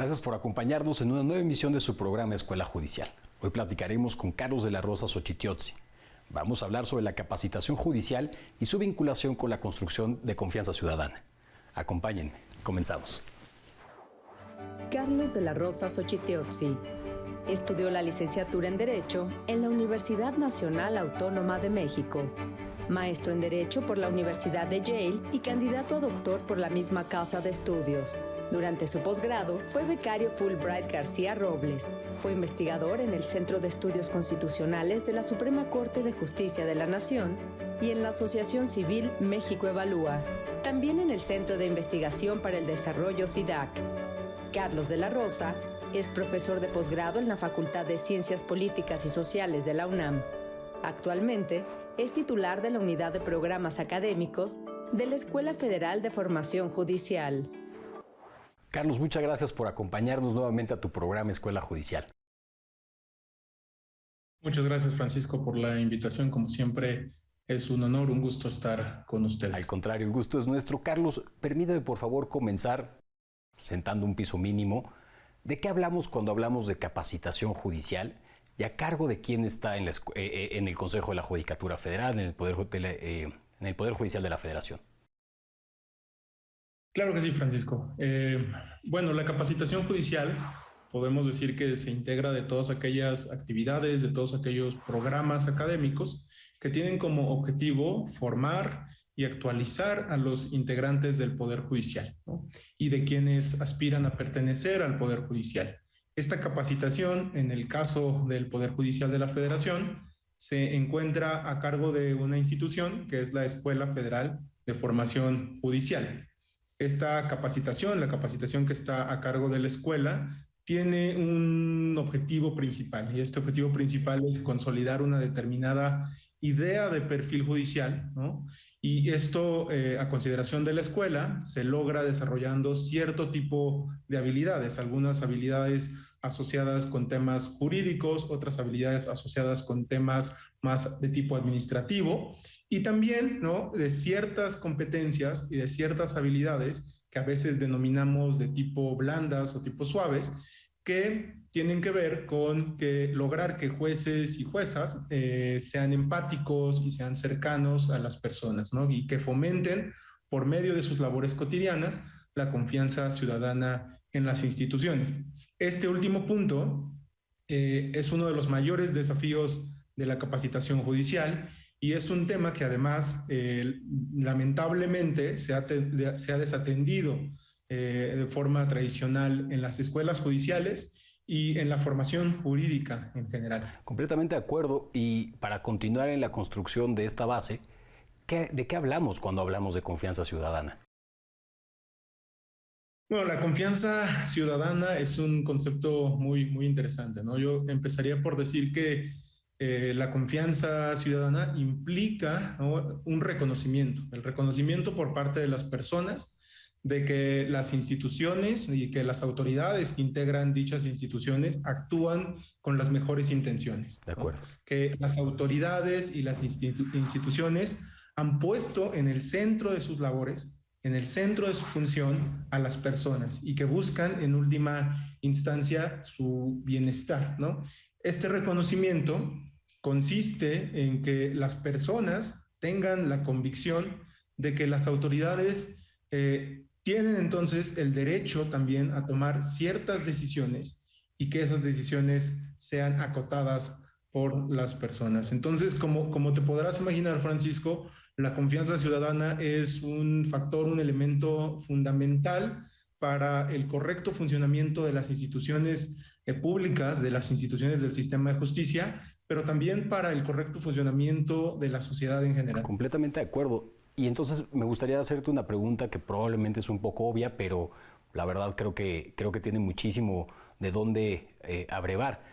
Gracias por acompañarnos en una nueva emisión de su programa Escuela Judicial. Hoy platicaremos con Carlos de la Rosa Xochitl. Vamos a hablar sobre la capacitación judicial y su vinculación con la construcción de confianza ciudadana. Acompáñenme, comenzamos. Carlos de la Rosa Xochitl estudió la licenciatura en Derecho en la Universidad Nacional Autónoma de México, maestro en Derecho por la Universidad de Yale y candidato a doctor por la misma casa de estudios. Durante su posgrado, fue becario Fulbright García Robles. Fue investigador en el Centro de Estudios Constitucionales de la Suprema Corte de Justicia de la Nación y en la Asociación Civil México Evalúa. También en el Centro de Investigación para el Desarrollo CIDAC. Carlos de la Rosa es profesor de posgrado en la Facultad de Ciencias Políticas y Sociales de la UNAM. Actualmente, es titular de la Unidad de Programas Académicos de la Escuela Federal de Formación Judicial. Carlos, muchas gracias por acompañarnos nuevamente a tu programa Escuela Judicial. Muchas gracias, Francisco, por la invitación. Como siempre, es un honor, un gusto estar con ustedes. Al contrario, el gusto es nuestro. Carlos, permítame por favor comenzar sentando un piso mínimo. ¿De qué hablamos cuando hablamos de capacitación judicial? ¿Y a cargo de quién está en el Consejo de la Judicatura Federal, en el Poder Judicial de la Federación? Claro que sí, Francisco. Bueno, la capacitación judicial podemos decir que se integra de todas aquellas actividades, de todos aquellos programas académicos que tienen como objetivo formar y actualizar a los integrantes del Poder Judicial, ¿no? Y de quienes aspiran a pertenecer al Poder Judicial. Esta capacitación, en el caso del Poder Judicial de la Federación, se encuentra a cargo de una institución que es la Escuela Federal de Formación Judicial. Esta capacitación, la capacitación que está a cargo de la escuela, tiene un objetivo principal, y este objetivo principal es consolidar una determinada idea de perfil judicial, ¿no? Y esto, a consideración de la escuela, se logra desarrollando cierto tipo de habilidades, algunas habilidades asociadas con temas jurídicos, otras habilidades asociadas con temas más de tipo administrativo, y también, ¿no?, de ciertas competencias y de ciertas habilidades que a veces denominamos de tipo blandas o tipo suaves, que tienen que ver con lograr que jueces y juezas sean empáticos y sean cercanos a las personas, ¿no? Y que fomenten, por medio de sus labores cotidianas, la confianza ciudadana en las instituciones. Este último punto es uno de los mayores desafíos de la capacitación judicial y es un tema que además lamentablemente se ha desatendido de forma tradicional en las escuelas judiciales y en la formación jurídica en general. Completamente de acuerdo. Y para continuar en la construcción de esta base, ¿de qué hablamos cuando hablamos de confianza ciudadana? Bueno, la confianza ciudadana es un concepto muy, muy interesante, ¿no? Yo empezaría por decir que la confianza ciudadana implica, ¿no?, un reconocimiento, el reconocimiento por parte de las personas de que las instituciones y que las autoridades que integran dichas instituciones actúan con las mejores intenciones, ¿no? De acuerdo. Que las autoridades y las instituciones han puesto en el centro de sus labores, en el centro de su función, a las personas y que buscan en última instancia su bienestar, ¿no? Este reconocimiento consiste en que las personas tengan la convicción de que las autoridades tienen entonces el derecho también a tomar ciertas decisiones y que esas decisiones sean acotadas por las personas. Entonces, como te podrás imaginar, Francisco, la confianza ciudadana es un factor, un elemento fundamental para el correcto funcionamiento de las instituciones públicas, de las instituciones del sistema de justicia, pero también para el correcto funcionamiento de la sociedad en general. Completamente de acuerdo. Y entonces me gustaría hacerte una pregunta que probablemente es un poco obvia, pero la verdad creo que tiene muchísimo de dónde abrevar.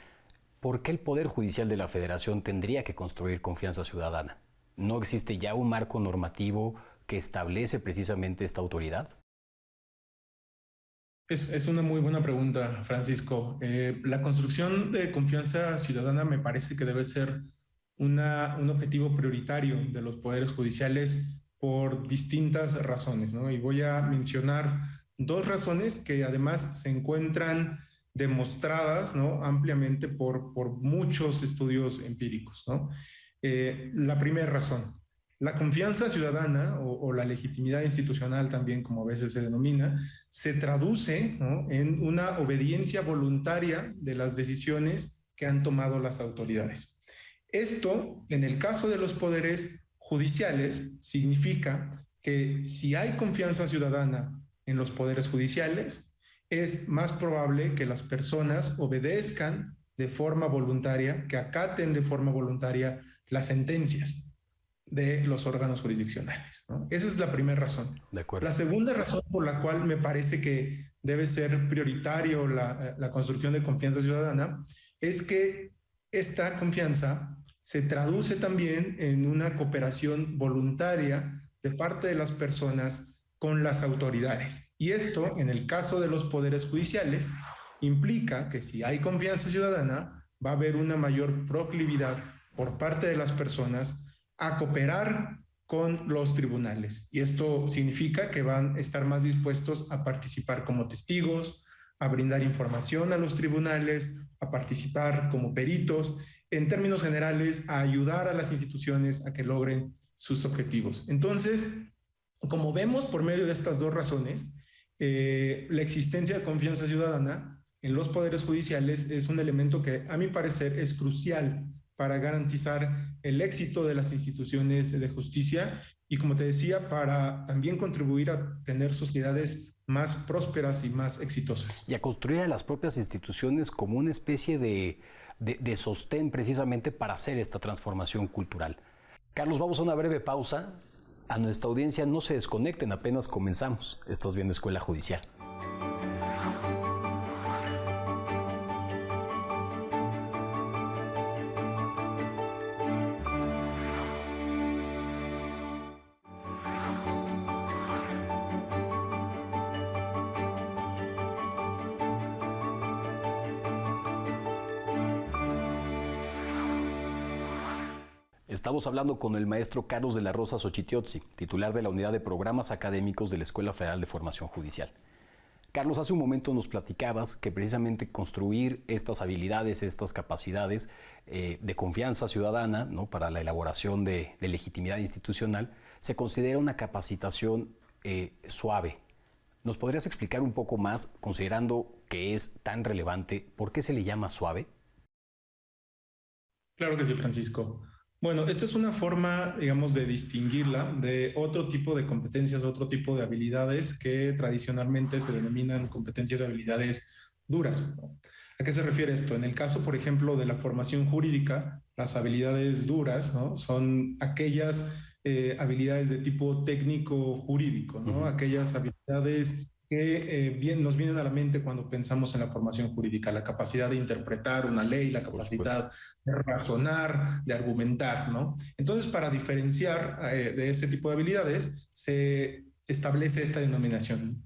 ¿Por qué el Poder Judicial de la Federación tendría que construir confianza ciudadana? ¿No existe ya un marco normativo que establece precisamente esta autoridad? Es una muy buena pregunta, Francisco. La construcción de confianza ciudadana me parece que debe ser un objetivo prioritario de los poderes judiciales por distintas razones, ¿no? Y voy a mencionar dos razones que además se encuentran demostradas, ¿no?, ampliamente por muchos estudios empíricos, ¿no? La primera razón, la confianza ciudadana o la legitimidad institucional también, como a veces se denomina, se traduce, ¿no?, en una obediencia voluntaria de las decisiones que han tomado las autoridades. Esto, en el caso de los poderes judiciales, significa que si hay confianza ciudadana en los poderes judiciales, es más probable que las personas obedezcan de forma voluntaria, que acaten de forma voluntaria las sentencias de los órganos jurisdiccionales, ¿no? Esa es la primera razón. De acuerdo. La segunda razón por la cual me parece que debe ser prioritario la construcción de confianza ciudadana es que esta confianza se traduce también en una cooperación voluntaria de parte de las personas con las autoridades. Y esto, en el caso de los poderes judiciales, implica que si hay confianza ciudadana, va a haber una mayor proclividad por parte de las personas a cooperar con los tribunales. Y esto significa que van a estar más dispuestos a participar como testigos, a brindar información a los tribunales, a participar como peritos, en términos generales, a ayudar a las instituciones a que logren sus objetivos. Entonces, como vemos por medio de estas dos razones, la existencia de confianza ciudadana en los poderes judiciales es un elemento que, a mi parecer, es crucial para garantizar el éxito de las instituciones de justicia y, como te decía, para también contribuir a tener sociedades más prósperas y más exitosas. Y a construir a las propias instituciones como una especie de sostén precisamente para hacer esta transformación cultural. Carlos, vamos a una breve pausa. A nuestra audiencia no se desconecten, apenas comenzamos. Estás viendo Escuela Judicial. Estamos hablando con el maestro Carlos de la Rosa Xochitl, titular de la Unidad de Programas Académicos de la Escuela Federal de Formación Judicial. Carlos, hace un momento nos platicabas que precisamente construir estas habilidades, estas capacidades de confianza ciudadana, ¿no?, para la elaboración de legitimidad institucional, se considera una capacitación suave. ¿Nos podrías explicar un poco más, considerando que es tan relevante, por qué se le llama suave? Claro que sí, Francisco. Bueno, esta es una forma, digamos, de distinguirla de otro tipo de competencias, otro tipo de habilidades que tradicionalmente se denominan competencias y habilidades duras, ¿no? ¿A qué se refiere esto? En el caso, por ejemplo, de la formación jurídica, las habilidades duras, ¿no?, son aquellas habilidades de tipo técnico jurídico, ¿no? Aquellas habilidades que nos vienen a la mente cuando pensamos en la formación jurídica, la capacidad de interpretar una ley, la capacidad de razonar, de argumentar, ¿no? Entonces, para diferenciar de ese tipo de habilidades, se establece esta denominación,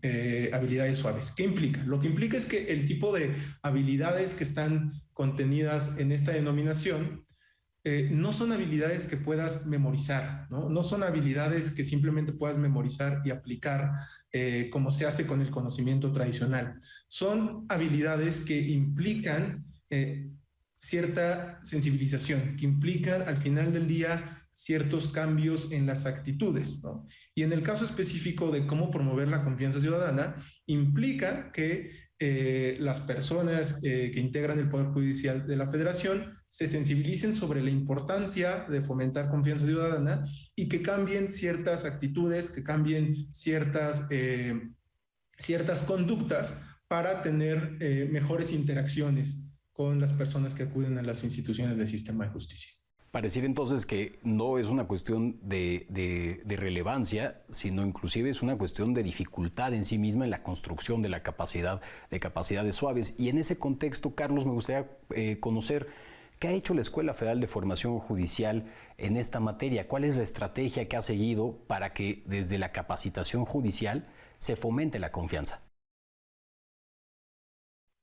habilidades suaves. ¿Qué implica? Lo que implica es que el tipo de habilidades que están contenidas en esta denominación no son habilidades que puedas memorizar, ¿no? No son habilidades que simplemente puedas memorizar y aplicar como se hace con el conocimiento tradicional. Son habilidades que implican cierta sensibilización, que implican al final del día ciertos cambios en las actitudes, ¿no? Y en el caso específico de cómo promover la confianza ciudadana, implica que las personas que integran el Poder Judicial de la Federación se sensibilicen sobre la importancia de fomentar confianza ciudadana y que cambien ciertas actitudes, que cambien ciertas conductas para tener mejores interacciones con las personas que acuden a las instituciones del sistema de justicia. Pareciera entonces que no es una cuestión de relevancia, sino inclusive es una cuestión de dificultad en sí misma en la construcción de la capacidad, de capacidades suaves. Y en ese contexto, Carlos, me gustaría conocer qué ha hecho la Escuela Federal de Formación Judicial en esta materia. ¿Cuál es la estrategia que ha seguido para que desde la capacitación judicial se fomente la confianza?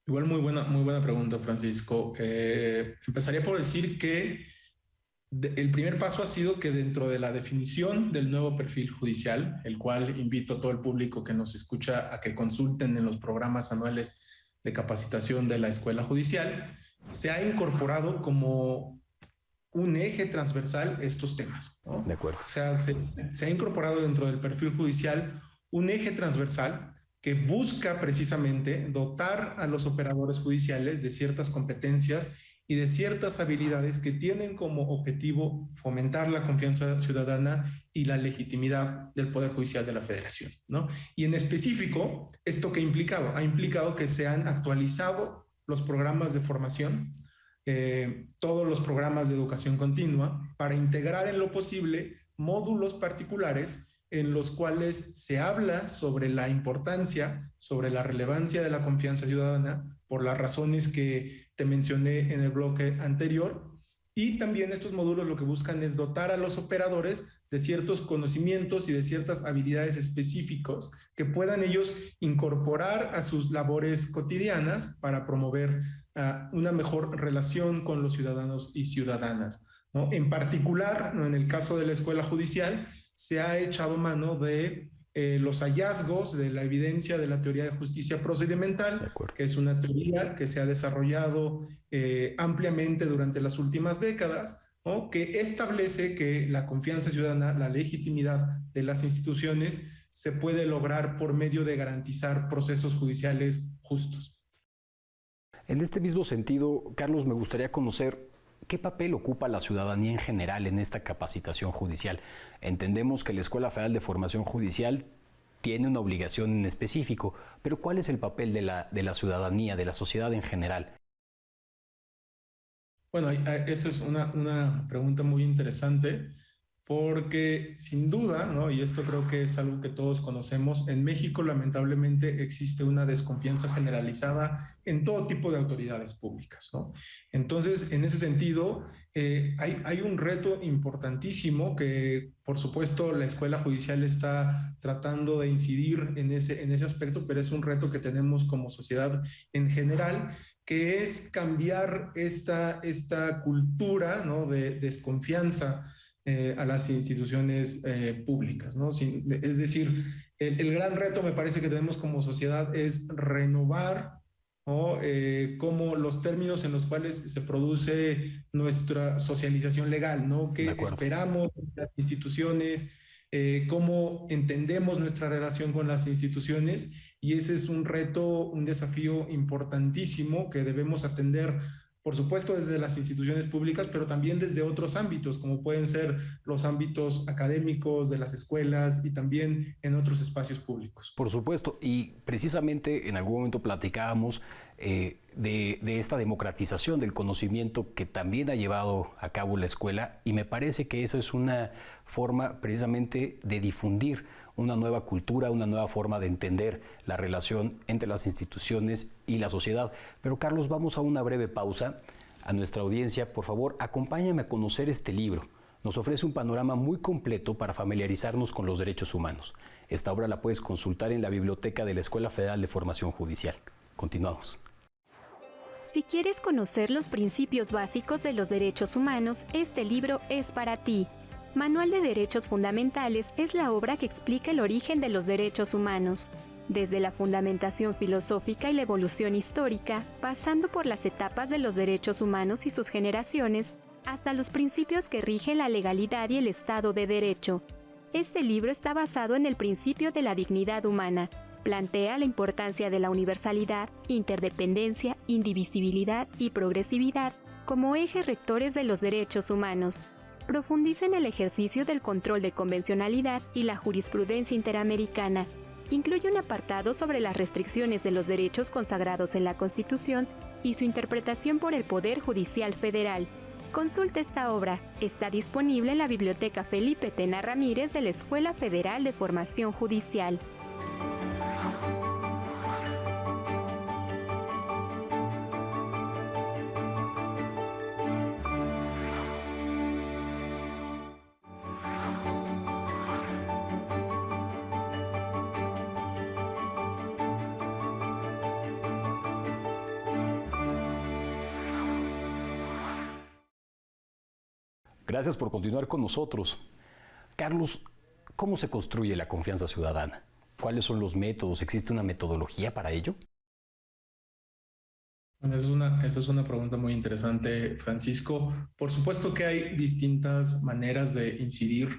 Igual muy buena pregunta, Francisco. Empezaría por decir que el primer paso ha sido que dentro de la definición del nuevo perfil judicial, el cual invito a todo el público que nos escucha a que consulten en los programas anuales de capacitación de la Escuela Judicial, se ha incorporado como un eje transversal estos temas, ¿no? De acuerdo. O sea, se ha incorporado dentro del perfil judicial un eje transversal que busca precisamente dotar a los operadores judiciales de ciertas competencias y de ciertas habilidades que tienen como objetivo fomentar la confianza ciudadana y la legitimidad del Poder Judicial de la Federación, ¿no? Y en específico, ¿esto qué ha implicado? Ha implicado que se han actualizado los programas de formación, todos los programas de educación continua, para integrar en lo posible módulos particulares en los cuales se habla sobre la importancia, sobre la relevancia de la confianza ciudadana, por las razones que te mencioné en el bloque anterior. Y también estos módulos lo que buscan es dotar a los operadores de ciertos conocimientos y de ciertas habilidades específicos que puedan ellos incorporar a sus labores cotidianas para promover una mejor relación con los ciudadanos y ciudadanas, ¿no? En particular, ¿no?, en el caso de la Escuela Judicial, se ha echado mano de los hallazgos de la evidencia de la teoría de justicia procedimental, que es una teoría que se ha desarrollado ampliamente durante las últimas décadas, ¿no?, que establece que la confianza ciudadana, la legitimidad de las instituciones, se puede lograr por medio de garantizar procesos judiciales justos. En este mismo sentido, Carlos, me gustaría conocer ¿qué papel ocupa la ciudadanía en general en esta capacitación judicial? Entendemos que la Escuela Federal de Formación Judicial tiene una obligación en específico, pero ¿cuál es el papel de la ciudadanía, de la sociedad en general? Bueno, esa es una pregunta muy interesante, porque sin duda, ¿no?, y esto creo que es algo que todos conocemos, en México lamentablemente existe una desconfianza generalizada en todo tipo de autoridades públicas, ¿no? Entonces, en ese sentido, hay un reto importantísimo que, por supuesto, la Escuela Judicial está tratando de incidir en ese aspecto, pero es un reto que tenemos como sociedad en general, que es cambiar esta cultura, ¿no?, de desconfianza a las instituciones públicas, ¿no? Es decir, el gran reto me parece que tenemos como sociedad es renovar, ¿no?, como los términos en los cuales se produce nuestra socialización legal, ¿no? ¿Qué esperamos de las instituciones? Cómo entendemos nuestra relación con las instituciones, y ese es un reto, un desafío importantísimo que debemos atender, por supuesto, desde las instituciones públicas, pero también desde otros ámbitos, como pueden ser los ámbitos académicos, de las escuelas y también en otros espacios públicos. Por supuesto, y precisamente en algún momento platicábamos de esta democratización del conocimiento que también ha llevado a cabo la escuela, y me parece que eso es una forma precisamente de difundir una nueva cultura, una nueva forma de entender la relación entre las instituciones y la sociedad. Pero Carlos, vamos a una breve pausa. A nuestra audiencia, por favor, acompáñame a conocer este libro. Nos ofrece un panorama muy completo para familiarizarnos con los derechos humanos. Esta obra la puedes consultar en la biblioteca de la Escuela Federal de Formación Judicial. Continuamos. Si quieres conocer los principios básicos de los derechos humanos, este libro es para ti. Manual de Derechos Fundamentales es la obra que explica el origen de los derechos humanos, desde la fundamentación filosófica y la evolución histórica, pasando por las etapas de los derechos humanos y sus generaciones, hasta los principios que rigen la legalidad y el Estado de Derecho. Este libro está basado en el principio de la dignidad humana. Plantea la importancia de la universalidad, interdependencia, indivisibilidad y progresividad como ejes rectores de los derechos humanos. Profundiza en el ejercicio del control de convencionalidad y la jurisprudencia interamericana. Incluye un apartado sobre las restricciones de los derechos consagrados en la Constitución y su interpretación por el Poder Judicial Federal. Consulta esta obra. Está disponible en la Biblioteca Felipe Tena Ramírez de la Escuela Federal de Formación Judicial. Gracias por continuar con nosotros. Carlos, ¿cómo se construye la confianza ciudadana? ¿Cuáles son los métodos? ¿Existe una metodología para ello? Bueno, esa es una pregunta muy interesante, Francisco. Por supuesto que hay distintas maneras de incidir,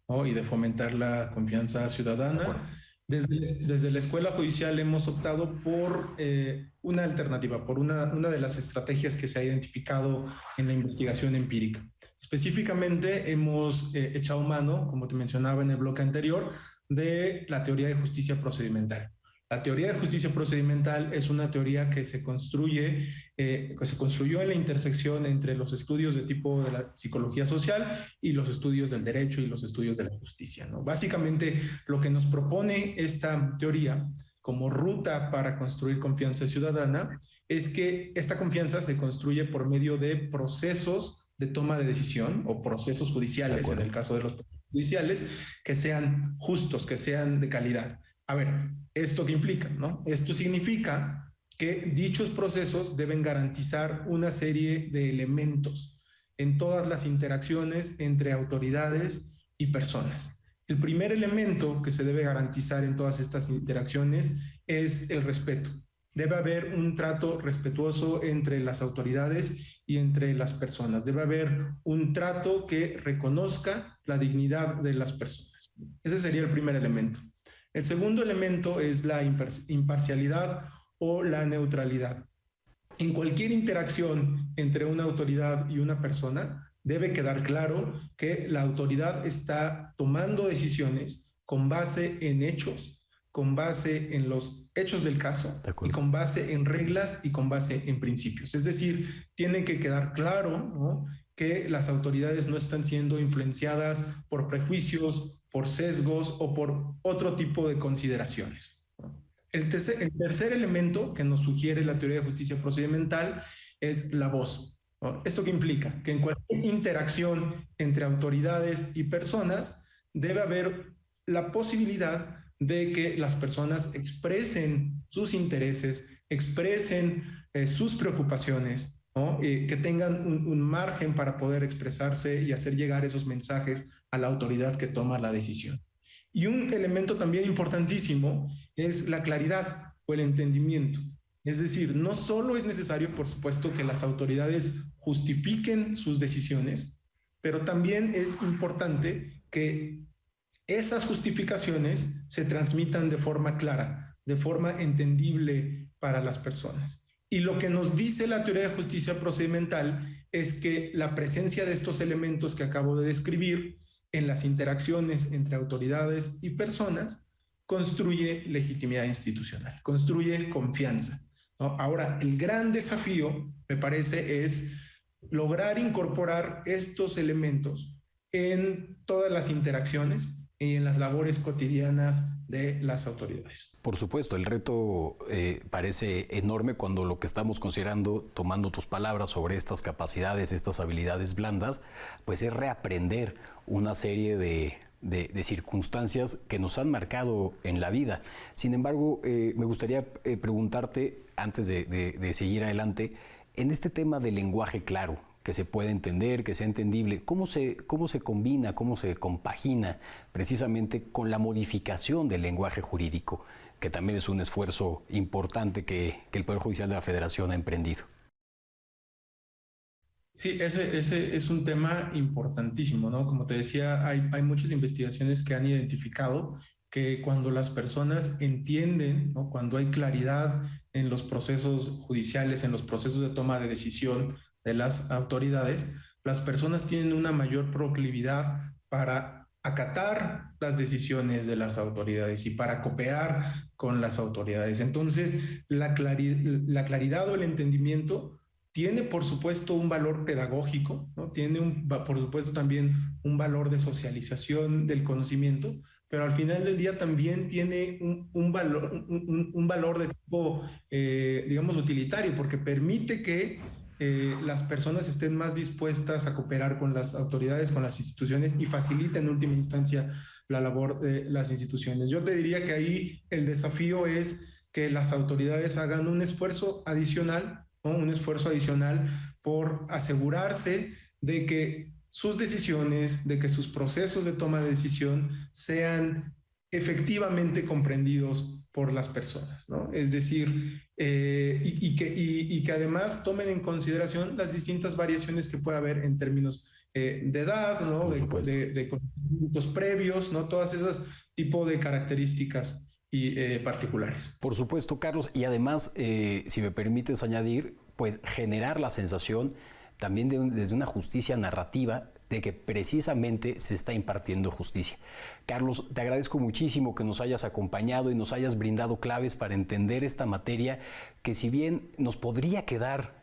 ¿no?, y de fomentar la confianza ciudadana. Desde la Escuela Judicial hemos optado por una alternativa, por una de las estrategias que se ha identificado en la investigación empírica. Específicamente hemos echado mano, como te mencionaba en el bloque anterior, de la teoría de justicia procedimental. La teoría de justicia procedimental es una teoría que se construyó en la intersección entre los estudios de tipo de la psicología social y los estudios del derecho y los estudios de la justicia, ¿no? Básicamente, lo que nos propone esta teoría como ruta para construir confianza ciudadana es que esta confianza se construye por medio de procesos de toma de decisión o procesos judiciales, en el caso de los judiciales, que sean justos, que sean de calidad. A ver, ¿esto qué implica, no? Esto significa que dichos procesos deben garantizar una serie de elementos en todas las interacciones entre autoridades y personas. El primer elemento que se debe garantizar en todas estas interacciones es el respeto. Debe haber un trato respetuoso entre las autoridades y entre las personas. Debe haber un trato que reconozca la dignidad de las personas. Ese sería el primer elemento. El segundo elemento es la imparcialidad o la neutralidad. En cualquier interacción entre una autoridad y una persona, debe quedar claro que la autoridad está tomando decisiones con base en hechos, con base en los hechos del caso y con base en reglas y con base en principios. Es decir, tiene que quedar claro, ¿no?, que las autoridades no están siendo influenciadas por prejuicios, por sesgos o por otro tipo de consideraciones. El tercer elemento que nos sugiere la teoría de justicia procedimental es la voz, ¿no? ¿Esto qué implica? Que en cualquier interacción entre autoridades y personas debe haber la posibilidad de que las personas expresen sus intereses, expresen sus preocupaciones, ¿no? Que tengan un margen para poder expresarse y hacer llegar esos mensajes a la autoridad que toma la decisión. Y un elemento también importantísimo es la claridad o el entendimiento. Es decir, no solo es necesario, por supuesto, que las autoridades justifiquen sus decisiones, pero también es importante que esas justificaciones se transmitan de forma clara, de forma entendible para las personas. Y lo que nos dice la teoría de justicia procedimental es que la presencia de estos elementos que acabo de describir en las interacciones entre autoridades y personas construye legitimidad institucional, construye confianza, ¿no? Ahora, el gran desafío, me parece, es lograr incorporar estos elementos en todas las interacciones y en las labores cotidianas de las autoridades. Por supuesto, el reto parece enorme cuando lo que estamos considerando, tomando tus palabras sobre estas capacidades, estas habilidades blandas, pues es reaprender una serie de circunstancias que nos han marcado en la vida. Sin embargo, me gustaría preguntarte, antes de seguir adelante, en este tema del lenguaje claro, que se pueda entender, que sea entendible, ¿cómo se combina, cómo se compagina precisamente con la modificación del lenguaje jurídico, que también es un esfuerzo importante que el Poder Judicial de la Federación ha emprendido? Sí, ese es un tema importantísimo, ¿no? Como te decía, hay muchas investigaciones que han identificado que cuando las personas entienden, ¿no?, cuando hay claridad en los procesos judiciales, en los procesos de toma de decisión de las autoridades, las personas tienen una mayor proclividad para acatar las decisiones de las autoridades y para cooperar con las autoridades. Entonces, la claridad o el entendimiento tiene, por supuesto, un valor pedagógico, ¿no? Tiene, por supuesto, también un valor de socialización del conocimiento, pero al final del día también tiene un valor de tipo, digamos, utilitario, porque permite que las personas estén más dispuestas a cooperar con las autoridades, con las instituciones y facilita en última instancia la labor de las instituciones. Yo te diría que ahí el desafío es que las autoridades hagan un esfuerzo adicional, ¿no?, un esfuerzo adicional por asegurarse de que sus decisiones, de que sus procesos de toma de decisión sean efectivamente comprendidos por las personas, ¿no? Es decir, y que además tomen en consideración las distintas variaciones que puede haber en términos de edad, ¿no? De conocimientos previos, ¿no? Todas esas tipos de características particulares. Por supuesto, Carlos, y además, si me permites añadir, pues generar la sensación también desde una justicia narrativa de que precisamente se está impartiendo justicia. Carlos, te agradezco muchísimo que nos hayas acompañado y nos hayas brindado claves para entender esta materia que, si bien nos podría quedar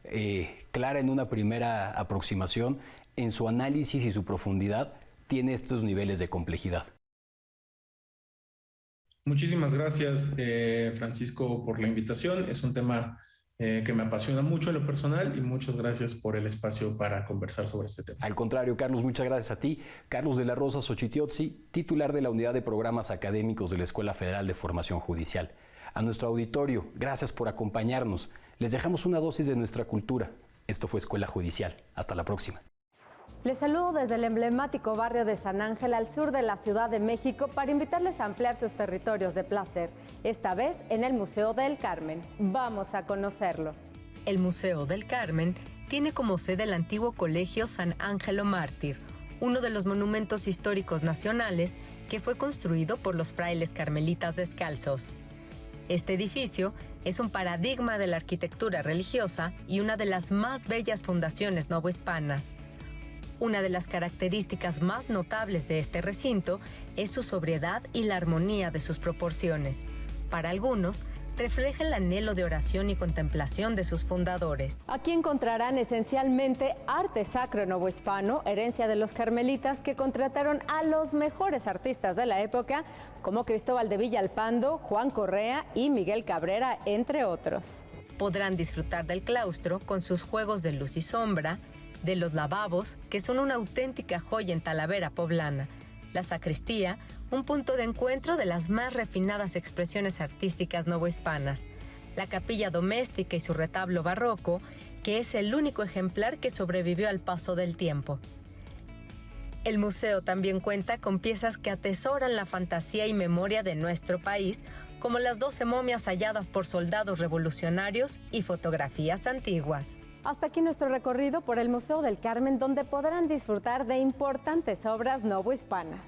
clara en una primera aproximación, en su análisis y su profundidad tiene estos niveles de complejidad. Muchísimas gracias, Francisco, por la invitación. Es un tema que me apasiona mucho en lo personal y muchas gracias por el espacio para conversar sobre este tema. Al contrario, Carlos, muchas gracias a ti. Carlos de la Rosa Xochitiotzi, titular de la Unidad de Programas Académicos de la Escuela Federal de Formación Judicial. A nuestro auditorio, gracias por acompañarnos. Les dejamos una dosis de nuestra cultura. Esto fue Escuela Judicial. Hasta la próxima. Les saludo desde el emblemático barrio de San Ángel, al sur de la Ciudad de México, para invitarles a ampliar sus territorios de placer, esta vez en el Museo del Carmen. Vamos a conocerlo. El Museo del Carmen tiene como sede el antiguo Colegio San Ángelo Mártir, uno de los monumentos históricos nacionales que fue construido por los frailes carmelitas descalzos. Este edificio es un paradigma de la arquitectura religiosa y una de las más bellas fundaciones novohispanas. Una de las características más notables de este recinto es su sobriedad y la armonía de sus proporciones. Para algunos, refleja el anhelo de oración y contemplación de sus fundadores. Aquí encontrarán esencialmente arte sacro novohispano, herencia de los carmelitas, que contrataron a los mejores artistas de la época, como Cristóbal de Villalpando, Juan Correa y Miguel Cabrera, entre otros. Podrán disfrutar del claustro con sus juegos de luz y sombra, de los lavabos, que son una auténtica joya en Talavera poblana, la sacristía, un punto de encuentro de las más refinadas expresiones artísticas novohispanas, la capilla doméstica y su retablo barroco, que es el único ejemplar que sobrevivió al paso del tiempo. El museo también cuenta con piezas que atesoran la fantasía y memoria de nuestro país, como las 12 momias halladas por soldados revolucionarios y fotografías antiguas. Hasta aquí nuestro recorrido por el Museo del Carmen, donde podrán disfrutar de importantes obras novohispanas.